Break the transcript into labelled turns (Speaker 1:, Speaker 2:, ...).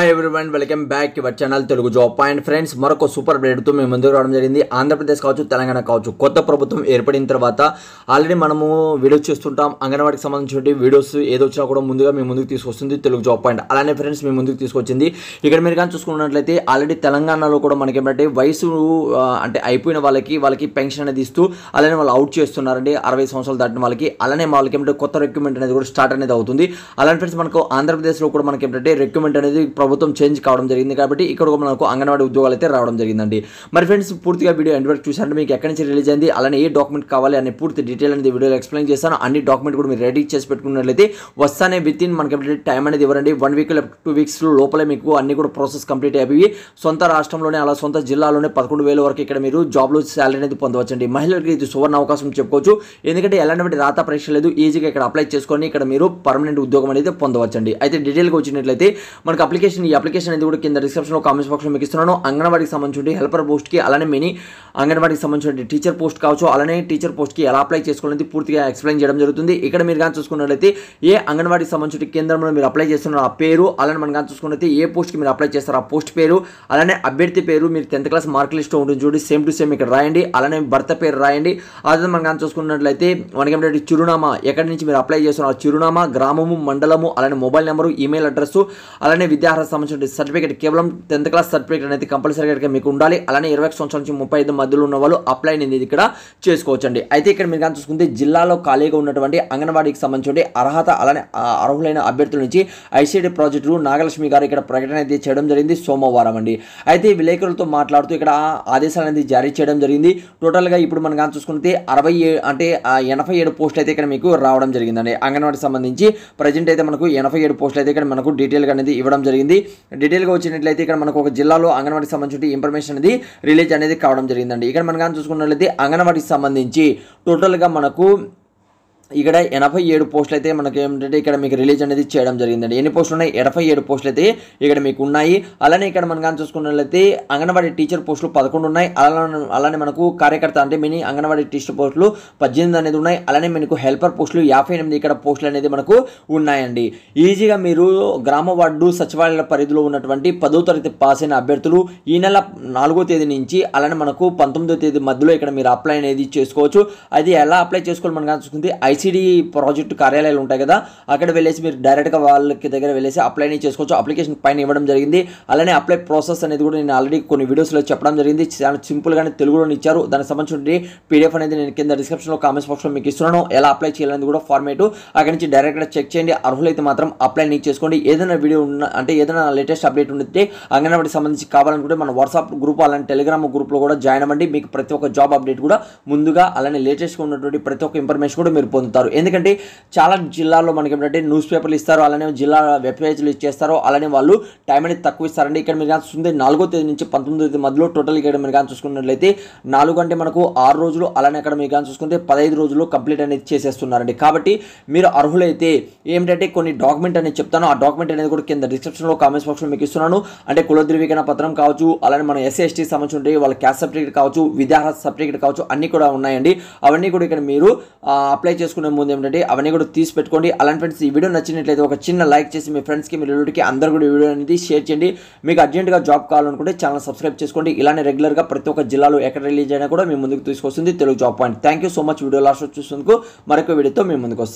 Speaker 1: Hi everyone, welcome back your channel Telugu job point. Friends, మరొక super అప్డేట్తో మేము ముందుకు రావడం జరిగింది. ఆంధ్రప్రదేశ్ కావచ్చు, తెలంగాణ కావచ్చు, కొత్త ప్రభుత్వం ఏర్పడిన తర్వాత ఆల్రెడీ మనము వీడియోస్ చేస్తుంటాం. అంగన్వాడికి సంబంధించిన వీడియోస్ ఏదో వచ్చినా కూడా ముందుగా మేము ముందుకు తీసుకొస్తుంది తెలుగు జాబ్ పాయింట్. అలానే ఫ్రెండ్స్, మేము ముందుకు తీసుకొచ్చింది ఇక్కడ మీరు కానీ చూసుకున్నట్లయితే ఆల్రెడీ తెలంగాణలో కూడా మనకి ఏంటంటే వయసు అంటే అయిపోయిన వాళ్ళకి పెన్షన్ అనేది ఇస్తూ అలానే వాళ్ళు అవుట్ చేస్తున్నారండి. 60 సంవత్సరాలు దాటిన వాళ్ళకి. అలానే వాళ్ళకి ఏంటంటే కొత్త రిక్రూట్మెంట్ అనేది కూడా స్టార్ట్ అనేది అవుతుంది. అలానే ఫ్రెండ్స్, మనకు ఆంధ్రప్రదేశ్లో కూడా మనకి ఏంటంటే రిక్రూట్మెంట్ అనేది ప్రభుత్వం చేంజ్ కావడం జరిగింది కాబట్టి ఇక్కడ మనకు అంగన్వాడీ ఉద్యోగాలు అయితే రావడం జరిగిందండి. మరి ఫ్రెండ్స్, పూర్తిగా వీడియో ఎండ్ వరకు చూసారంటే మీకు ఎక్కడి నుంచి రిలీజ్ అయింది, అలానే ఏ డాక్యుమెంట్ కావాలి అనే పూర్తి డీటెయిల్ అనేది వీడియోలో ఎక్స్ప్లెయిన్ చేస్తాను. అన్ని డాక్యుమెంట్ కూడా మీరు రెడీ చేసి పెట్టుకున్నట్లయితే వస్తానే విత్ ఇన్ మనకి టైం అనేది ఇవ్వరండి. 1 వీక్ 2 వీక్స్ లోపలే మీకు అన్ని కూడా ప్రాసెస్ కంప్లీట్ అయిపోయి సొంత రాష్ట్రంలోనే అలా సొంత జిల్లాలోనే 11,000 వరకు ఇక్కడ మీరు జాబ్లో శాలరీ అనేది పొందవచ్చండి. మహిళలకు ఇది సువర్ణ అవకాశం చెప్పుకోవచ్చు. ఎందుకంటే ఎలాంటి రాత పరీక్ష లేదు, ఈజీగా ఇక్కడ అప్లై చేసుకొని ఇక్కడ మీరు పర్మనెంట్ ఉద్యోగం అనేది పొందవచ్చండి. అయితే డీటెయిల్గా వచ్చినట్లయితే మనకు ఈ అప్లికేషన్ అనేది కూడా కింద డిస్క్రిప్షన్లో కామెంట్స్ బాక్స్లో మీకు ఇస్తున్నాను. అంగన్వాడికి సంబంధించి హెల్పర్ పోస్ట్కి అలానే మినీ అంగన్వాడికి సంబంధించిన టీచర్ పోస్ట్ కావచ్చు, అలానే టీచర్ పోస్ట్కి ఎలా అప్లై చేసుకోవాలని పూర్తిగా ఎక్స్ప్లెయిన్ చేయడం జరుగుతుంది. ఇక్కడ మీరు కానీ చూసుకున్నట్లయితే ఏ అంగన్వాడికి సంబంధించిన కేంద్రంలో మీరు అప్లై చేస్తున్న ఆ పేరు, అలానే మనం కానీ చూసుకున్నట్లయితే ఏ పోస్ట్కి మీరు అప్లై చేస్తారో ఆ పోస్ట్ పేరు, అలానే అభ్యర్థి పేరు మీరు 10th క్లాస్ మార్క్ లిస్ట్ ఉంటుంది చూడండి, సేమ్ టు సేమ్ ఇక్కడ రాయండి. అలానే భర్త పేరు రాయండి. అదే మనం కానీ చూసుకున్నట్లయితే మనకి ఏంటంటే చిరునామా, ఎక్కడి నుంచి మీరు అప్లై చేస్తున్నారు చిరునామా, గ్రామము, మండలము, అలానే మొబైల్ నెంబరు, ఈమెయిల్ అడ్రస్, అలానే విద్యార్హత సంబంధించిన సర్టిఫికేట్, కేవలం 10th క్లాస్ సర్టిఫికేట్ అనేది కంపల్సరీగా మీకు ఉండాలి. అలానే 21 సంవత్సరాల నుంచి 35 మధ్యలో ఉన్న వాళ్ళు అప్లై అనేది ఇక్కడ చేసుకోవచ్చండి. అయితే ఇక్కడ మీరు కానీ చూసుకుంటే జిల్లాలో ఖాళీగా ఉన్నటువంటి అంగన్వాడీకి సంబంధించి అర్హత అలానే అర్హులైన అభ్యర్థుల నుంచి ఐసీడీ ప్రాజెక్టు నాగలక్ష్మి గారు ఇక్కడ ప్రకటన అయితే చేయడం జరిగింది సోమవారం అండి. అయితే విలేకరులతో మాట్లాడుతూ ఇక్కడ ఆదేశాలు అనేది జారీ చేయడం జరిగింది. టోటల్గా ఇప్పుడు మనం కానీ చూసుకుంటే 87 పోస్టులు అయితే ఇక్కడ మీకు రావడం జరిగిందండి. అంగన్వాడికి సంబంధించి ప్రజెంట్ అయితే మనకు 87 పోస్టులు అయితే ఇక్కడ మనకు డీటెయిల్గా అనేది ఇవ్వడం జరిగింది. డీటెయిల్గా వచ్చినట్లయితే ఇక్కడ మనకు ఒక జిల్లాలో అంగన్వాడికి సంబంధించిన ఇన్ఫర్మేషన్ అనేది రిలీజ్ అనేది కావడం జరిగిందండి. ఇక్కడ మనం కానీ చూసుకున్నట్లయితే అంగన్వాడికి సంబంధించి టోటల్గా మనకు ఇక్కడ 87 పోస్టులు అయితే మనకి ఏమిటంటే ఇక్కడ మీకు రిలీజ్ అనేది చేయడం జరిగిందండి. ఎన్ని పోస్టులు ఉన్నాయి? 87 పోస్టులు అయితే ఇక్కడ మీకు ఉన్నాయి. అలానే ఇక్కడ మనం కానీ చూసుకున్నట్లయితే అంగన్వాడీ టీచర్ పోస్టులు 11 ఉన్నాయి. అలానే మనకు కార్యకర్త అంటే మినీ అంగన్వాడీ టీచర్ పోస్టులు 18 అనేది ఉన్నాయి. అలానే మనకు హెల్పర్ పోస్టులు 58 ఇక్కడ పోస్టులు అనేది మనకు ఉన్నాయండి. ఈజీగా మీరు గ్రామ వార్డు సచివాలయాల పరిధిలో ఉన్నటువంటి 10వ తరగతి పాస్ అయిన అభ్యర్థులు ఈ నెల 4వ తేదీ నుంచి అలానే మనకు 19వ తేదీ మధ్యలో ఇక్కడ మీరు అప్లై అనేది చేసుకోవచ్చు. అది ఎలా అప్లై చేసుకోవాలి మనం కానీ చూసుకుంటే ఐసీడీ ప్రాజెక్టు కార్యాలయాలు ఉంటాయి కదా, అక్కడ వెళ్ళేసి మీరు డైరెక్ట్గా వాళ్ళకి దగ్గర వెళ్ళేసి అప్లై చేసుకోవచ్చు. అప్లికేషన్ పైన ఇవ్వడం జరిగింది. అలానే అప్లై ప్రాసెస్ అనేది కూడా నేను ఆల్రెడీ కొన్ని వీడియోస్లో చెప్పడం జరిగింది. చాలా సింపుల్గానే తెలుగులో ఇచ్చారు. దానికి సంబంధించిన పీడిఎఫ్ అనేది నేను కింద డిస్క్రిప్షన్లో కామెంట్స్ బాక్స్లో మీకు ఇస్తున్నాను. ఎలా అప్లై చేయాలనేది కూడా ఫార్మేట్ అక్కడి నుంచి డైరెక్ట్గా చెక్ చేయండి. అర్హులైతే మాత్రం అప్లై చేసుకోండి. ఏదైనా వీడియో అంటే ఏదైనా లేటెస్ట్ అప్డేట్ ఉంటే అంగన్వాడికి సంబంధించి కావాలనుకుంటే మన వాట్సాప్ గ్రూప్ అలానే టెలిగ్రామ్ గ్రూప్లో కూడా జాయిన్ అవ్వండి. మీకు ప్రతి ఒక్క జాబ్ అప్డేట్ కూడా ముందుగా అలానే లేటెస్ట్గా ఉన్నటువంటి ప్రతి ఒక్క ఇన్ఫర్మేషన్ కూడా మీరు పొందుతారు. ఎందుకంటే చాలా జిల్లాల్లో మనకి ఏంటంటే న్యూస్ పేపర్లు ఇస్తారు, అలానే జిల్లా వెబ్ పేజ్లు ఇచ్చేస్తారు, అలానే వాళ్ళు టైం అనేది తక్కువ ఇస్తారండి. ఇక్కడ మీరు కానీ చూసుకుంటే 4వ తేదీ నుంచి 19వ తేదీ మధ్యలో టోటల్ ఇక్కడ మీరు కానీ చూసుకున్నట్లయితే 4 అంటే మనకు 6 రోజులు, అలానే అక్కడ మీరు కానీ చూసుకుంటే 15 రోజులు కంప్లీట్ అనేది చేసేస్తున్నారండి. కాబట్టి మీరు అర్హులైతే ఏమిటంటే కొన్ని డాక్యుమెంట్ అనేది చెప్తాను. ఆ డాక్యుమెంట్ అనేది కూడా కింద డిస్క్రిప్షన్లో కామెంట్స్ బాక్స్లో మీకు ఇస్తున్నాను. అంటే కుల ధృవీకరణ పత్రం కావచ్చు, అలానే మన SC/ST సంబంధించి వాళ్ళ క్యాస్ట్ సర్టిఫికేట్ కావచ్చు, విద్యార్హత సర్టిఫికేట్ కావచ్చు, అన్నీ కూడా ఉన్నాయండి. అవన్నీ కూడా ఇక్కడ మీరు అప్లై చేసుకునే ముందు ఏమిటంటే అవన్నీ కూడా తీసి పెట్టుకోండి. అలాంటి ఫ్రెండ్స్, ఈ వీడియో నచ్చినట్లయితే ఒక చిన్న లైక్ చేసి మీ ఫ్రెండ్స్కి మీ రిలేటివ్కి అందరూ కూడా వీడియో అనేది షేర్ చేయండి. మీకు అర్జెంట్గా జాబ్ కావాలనుకుంటే ఛానల్ సబ్స్క్రైబ్ చేసుకోండి. ఇలానే రెగ్యులర్గా ప్రతి ఒక్క జిల్లాలో ఎక్కడ రిలీజ్ అయినా కూడా మీ ముందుకు తీసుకొస్తుంది Telugu job point. Thank you so much. Video last చూసినందుకు మరొక వీడియోతో మీ ముందుకు వస్తాను.